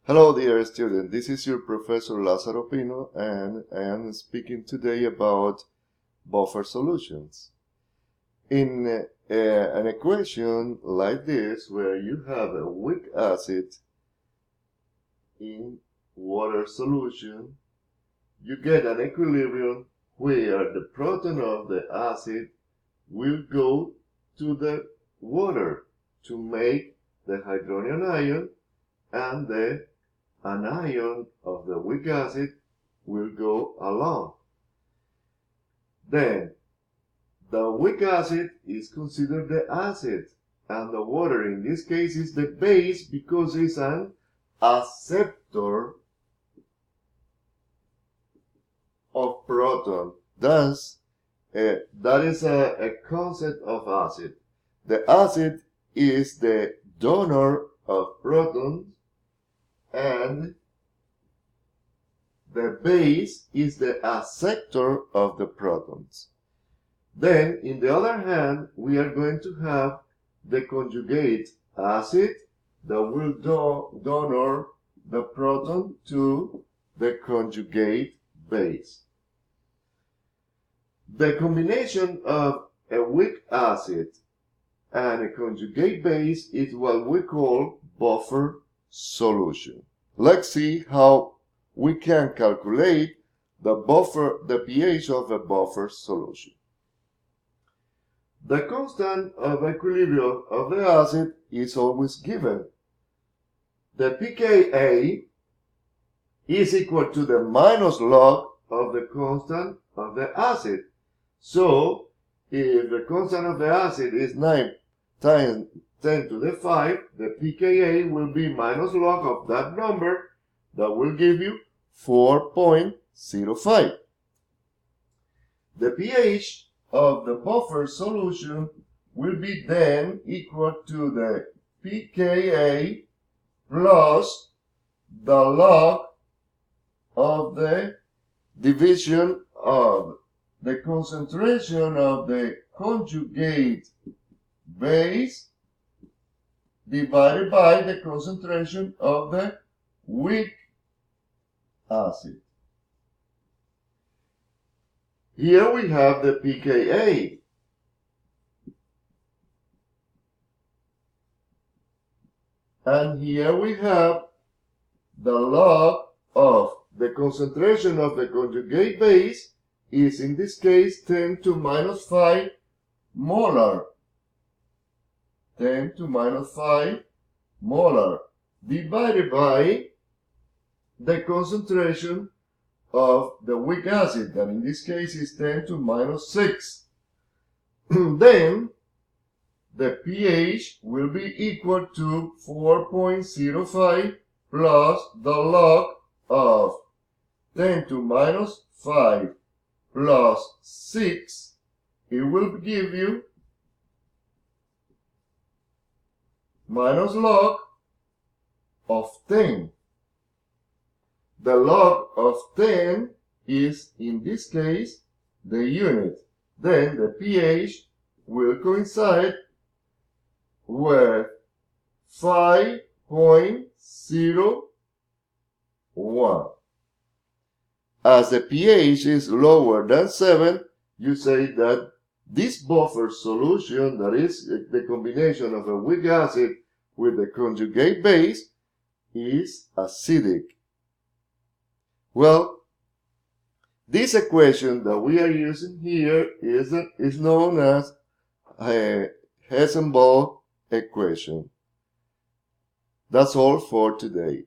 Hello dear student, this is your Professor Lázaro Pino and I am speaking today about buffer solutions. In an equation like this, where you have a weak acid in water solution, you get an equilibrium where the proton of the acid will go to the water to make the hydronium ion, and the anion of the weak acid will go along. Then the weak acid is considered the acid, and the water in this case is the base because it's an acceptor of proton. Thus, that is a concept of acid. The acid is the donor of protons, and the base is the acceptor of the protons. Then, in the other hand, we are going to have the conjugate acid that will donor the proton to the conjugate base. The combination of a weak acid and a conjugate base is what we call buffer solution. Let's see how we can calculate the pH of a buffer solution. The constant of equilibrium of the acid is always given. The pKa is equal to the minus log of the constant of the acid. So, if the constant of the acid is 9 times 10 to the 5, the pKa will be minus log of that number. That will give you 4.05. The pH of the buffer solution will be then equal to the pKa plus the log of the division of the concentration of the conjugate base divided by the concentration of the weak acid. Here we have the pKa. And here we have the log of the concentration of the conjugate base is in this case 10 to minus 5 molar. 10 to minus 5 molar divided by the concentration of the weak acid, that in this case is 10 to minus 6. Then the pH will be equal to 4.05 plus the log of 10 to minus 5 plus 6. It will give you minus log of 10. The log of 10 is, in this case, the unit. Then the pH will coincide with 5.01. As the pH is lower than 7, you say that this buffer solution, that is the combination of a weak acid with the conjugate base, is acidic. Well, this equation that we are using here is known as a Hessenball equation. That's all for today.